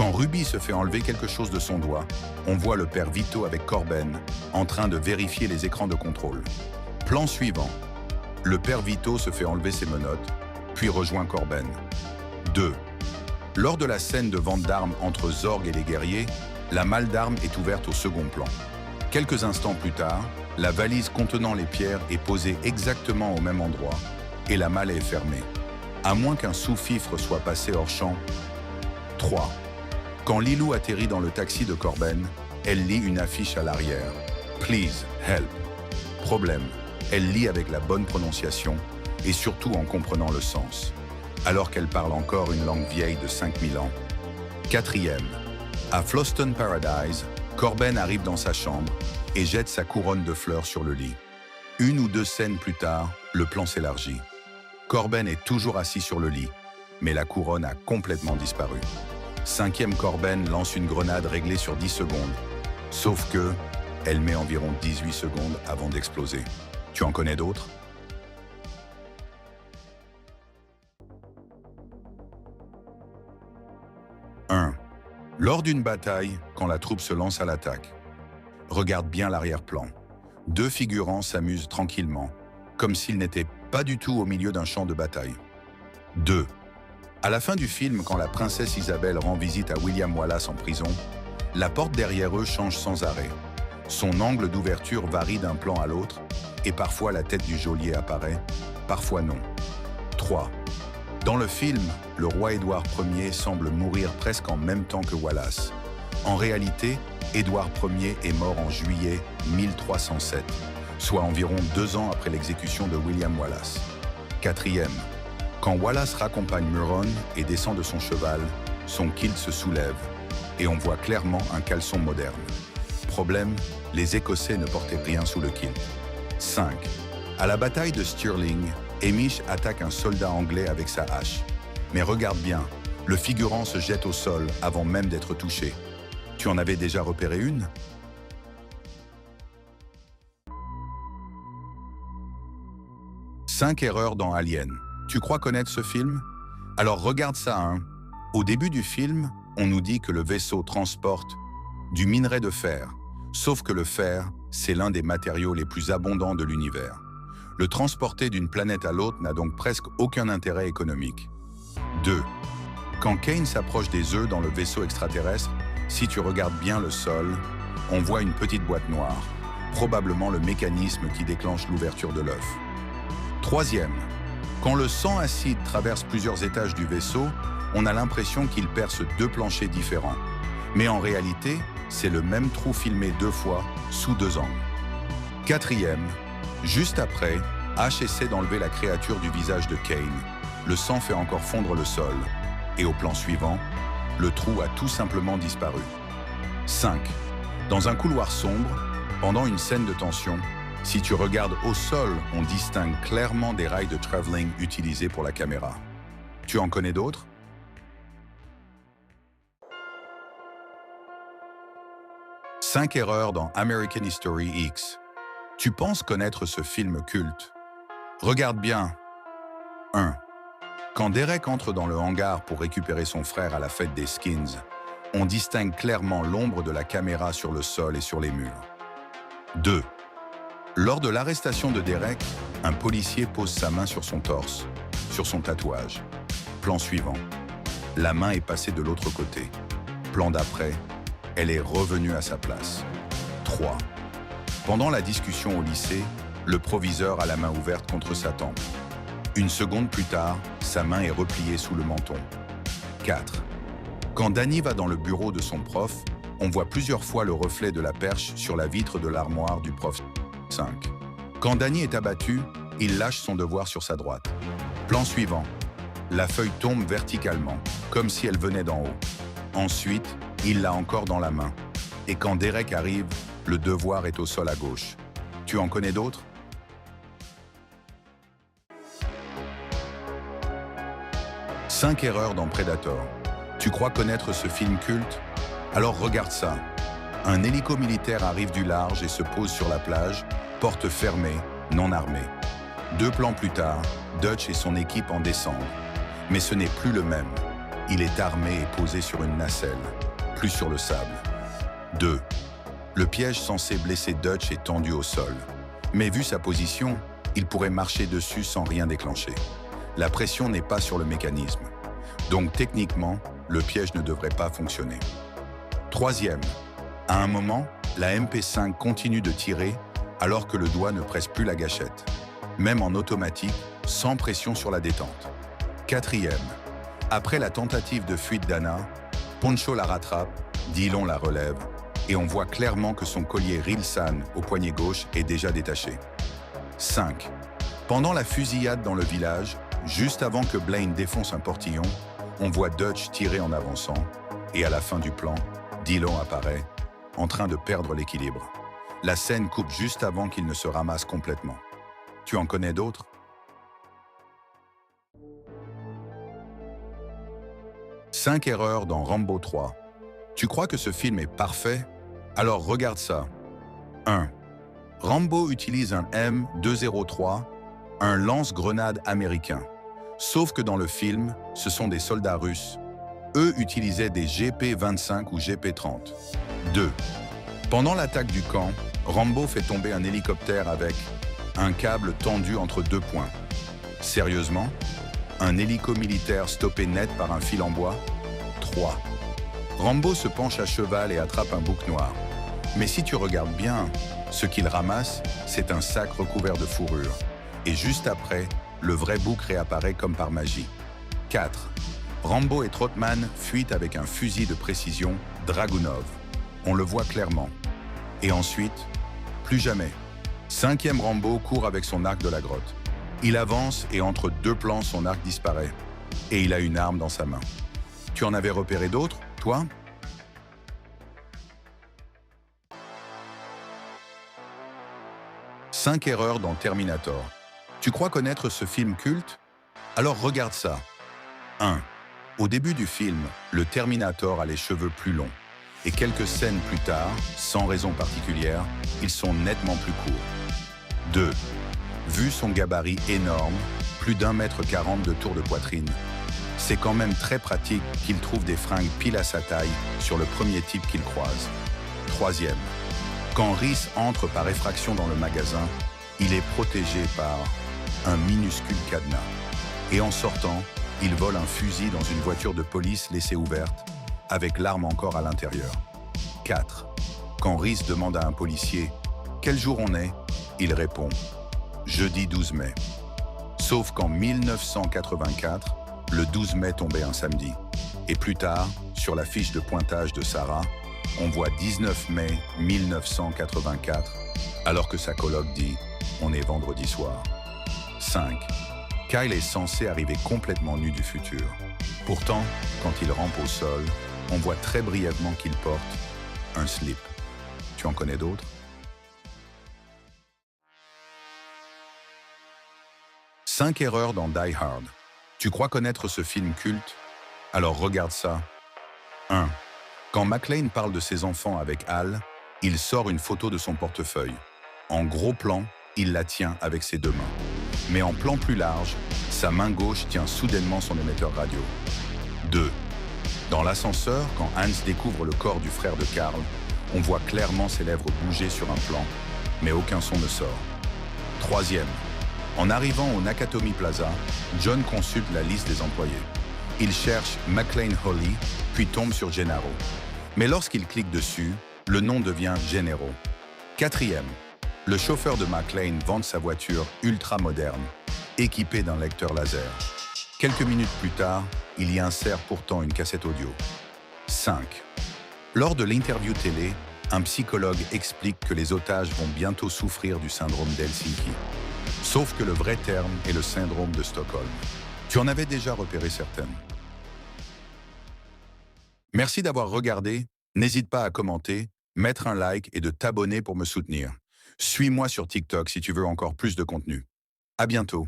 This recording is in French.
Quand Ruby se fait enlever quelque chose de son doigt, on voit le père Vito avec Corben en train de vérifier les écrans de contrôle. Plan suivant. Le père Vito se fait enlever ses menottes, puis rejoint Corben. 2. Lors de la scène de vente d'armes entre Zorg et les guerriers, la malle d'armes est ouverte au second plan. Quelques instants plus tard, la valise contenant les pierres est posée exactement au même endroit et la malle est fermée, à moins qu'un sous-fifre soit passé hors champ. 3. Quand Lilou atterrit dans le taxi de Corben, elle lit une affiche à l'arrière. Please, help. Problème, elle lit avec la bonne prononciation et surtout en comprenant le sens, alors qu'elle parle encore une langue vieille de 5000 ans. 4. À Floston Paradise, Corben arrive dans sa chambre et jette sa couronne de fleurs sur le lit. 1 ou 2 scènes plus tard, le plan s'élargit. Corben est toujours assis sur le lit, mais la couronne a complètement disparu. 5. Corben lance une grenade réglée sur 10 secondes, sauf que elle met environ 18 secondes avant d'exploser. Tu en connais d'autres? Lors d'une bataille, quand la troupe se lance à l'attaque, regarde bien l'arrière-plan. 2 figurants s'amusent tranquillement, comme s'ils n'étaient pas du tout au milieu d'un champ de bataille. 2. À la fin du film, quand la princesse Isabelle rend visite à William Wallace en prison, la porte derrière eux change sans arrêt. Son angle d'ouverture varie d'un plan à l'autre, et parfois la tête du geôlier apparaît, parfois non. 3. Dans le film, le roi Édouard Ier semble mourir presque en même temps que Wallace. En réalité, Édouard Ier est mort en juillet 1307, soit environ 2 ans après l'exécution de William Wallace. 4. Quand Wallace raccompagne Muron et descend de son cheval, son kilt se soulève et on voit clairement un caleçon moderne. Problème, les Écossais ne portaient rien sous le kilt. 5. À la bataille de Stirling, Hamish attaque un soldat anglais avec sa hache. Mais regarde bien, le figurant se jette au sol avant même d'être touché. Tu en avais déjà repéré une? « 5 erreurs dans Alien. Tu crois connaître ce film? Alors regarde ça, hein. Au début du film, on nous dit que le vaisseau transporte du minerai de fer. Sauf que le fer, c'est l'un des matériaux les plus abondants de l'univers. Le transporter d'une planète à l'autre n'a donc presque aucun intérêt économique. 2. Quand Kane s'approche des œufs dans le vaisseau extraterrestre, si tu regardes bien le sol, on voit une petite boîte noire, probablement le mécanisme qui déclenche l'ouverture de l'œuf. 3. Quand le sang acide traverse plusieurs étages du vaisseau, on a l'impression qu'il perce 2 planchers différents. Mais en réalité, c'est le même trou filmé 2 fois, sous 2 angles. 4. Juste après, Ash essaie d'enlever la créature du visage de Kane. Le sang fait encore fondre le sol. Et au plan suivant, le trou a tout simplement disparu. 5. Dans un couloir sombre, pendant une scène de tension, si tu regardes au sol, on distingue clairement des rails de travelling utilisés pour la caméra. Tu en connais d'autres? 5 erreurs dans American History X. Tu penses connaître ce film culte? Regarde bien. 1. Quand Derek entre dans le hangar pour récupérer son frère à la fête des Skins, on distingue clairement l'ombre de la caméra sur le sol et sur les murs. 2. Lors de l'arrestation de Derek, un policier pose sa main sur son torse, sur son tatouage. Plan suivant. La main est passée de l'autre côté. Plan d'après, elle est revenue à sa place. 3. Pendant la discussion au lycée, le proviseur a la main ouverte contre sa tempe. 1 seconde plus tard, sa main est repliée sous le menton. 4. Quand Danny va dans le bureau de son prof, on voit plusieurs fois le reflet de la perche sur la vitre de l'armoire du prof. 5. Quand Danny est abattu, il lâche son devoir sur sa droite. Plan suivant. La feuille tombe verticalement, comme si elle venait d'en haut. Ensuite, il l'a encore dans la main. Et quand Derek arrive, le devoir est au sol à gauche. Tu en connais d'autres? 5 erreurs dans Predator. Tu crois connaître ce film culte? Alors regarde ça. Un hélico militaire arrive du large et se pose sur la plage, porte fermée, non armée. 2 plans plus tard, Dutch et son équipe en descendent. Mais ce n'est plus le même. Il est armé et posé sur une nacelle, plus sur le sable. 2. Le piège censé blesser Dutch est tendu au sol. Mais vu sa position, il pourrait marcher dessus sans rien déclencher. La pression n'est pas sur le mécanisme. Donc techniquement, le piège ne devrait pas fonctionner. 3. À un moment, la MP5 continue de tirer alors que le doigt ne presse plus la gâchette. Même en automatique, sans pression sur la détente. 4. Après la tentative de fuite d'Anna, Poncho la rattrape, Dillon la relève, et on voit clairement que son collier Rilsan au poignet gauche est déjà détaché. 5. Pendant la fusillade dans le village, juste avant que Blaine défonce un portillon, on voit Dutch tirer en avançant, et à la fin du plan, Dillon apparaît, en train de perdre l'équilibre. La scène coupe juste avant qu'il ne se ramasse complètement. Tu en connais d'autres? 5 erreurs dans Rambo 3. Tu crois que ce film est parfait? Alors regarde ça. 1. Rambo utilise un M203, un lance-grenade américain. Sauf que dans le film, ce sont des soldats russes. Eux utilisaient des GP-25 ou GP-30. 2. Pendant l'attaque du camp, Rambo fait tomber un hélicoptère avec un câble tendu entre 2 points. Sérieusement? Un hélico militaire stoppé net par un fil en bois? 3. Rambo se penche à cheval et attrape un bouc noir. Mais si tu regardes bien, ce qu'il ramasse, c'est un sac recouvert de fourrure. Et juste après, le vrai bouc réapparaît comme par magie. 4. Rambo et Trotman fuient avec un fusil de précision Dragunov. On le voit clairement. Et ensuite, plus jamais. 5e Rambo court avec son arc de la grotte. Il avance et entre 2 plans, son arc disparaît. Et il a une arme dans sa main. Tu en avais repéré d'autres, toi? 5 erreurs dans Terminator. Tu crois connaître ce film culte? Alors regarde ça. 1. Au début du film, le Terminator a les cheveux plus longs. Et quelques scènes plus tard, sans raison particulière, ils sont nettement plus courts. 2. Vu son gabarit énorme, plus d'1,40 m de tour de poitrine, c'est quand même très pratique qu'il trouve des fringues pile à sa taille sur le premier type qu'il croise. 3. Quand Reese entre par effraction dans le magasin, il est protégé par un minuscule cadenas. Et en sortant, il vole un fusil dans une voiture de police laissée ouverte, avec l'arme encore à l'intérieur. 4. Quand Reese demande à un policier « Quel jour on est ?», il répond « Jeudi 12 mai ». Sauf qu'en 1984, le 12 mai tombait un samedi. Et plus tard, sur la fiche de pointage de Sarah, on voit 19 mai 1984, alors que sa coloc dit « On est vendredi soir ». 5. Kyle est censé arriver complètement nu du futur. Pourtant, quand il rampe au sol, on voit très brièvement qu'il porte un slip. Tu en connais d'autres? 5 erreurs dans Die Hard. Tu crois connaître ce film culte? Alors regarde ça. 1. Quand McClane parle de ses enfants avec Al, il sort une photo de son portefeuille. En gros plan, il la tient avec ses 2 mains. Mais en plan plus large, sa main gauche tient soudainement son émetteur radio. 2. Dans l'ascenseur, quand Hans découvre le corps du frère de Carl, on voit clairement ses lèvres bouger sur un plan, mais aucun son ne sort. 3. En arrivant au Nakatomi Plaza, John consulte la liste des employés. Il cherche McClane Holly, puis tombe sur Gennaro. Mais lorsqu'il clique dessus, le nom devient Gennaro. 4. Le chauffeur de McClane vante sa voiture ultra moderne, équipée d'un lecteur laser. Quelques minutes plus tard, il y insère pourtant une cassette audio. 5. Lors de l'interview télé, un psychologue explique que les otages vont bientôt souffrir du syndrome d'Helsinki. Sauf que le vrai terme est le syndrome de Stockholm. Tu en avais déjà repéré certaines. Merci d'avoir regardé. N'hésite pas à commenter, mettre un like et de t'abonner pour me soutenir. Suis-moi sur TikTok si tu veux encore plus de contenu. À bientôt.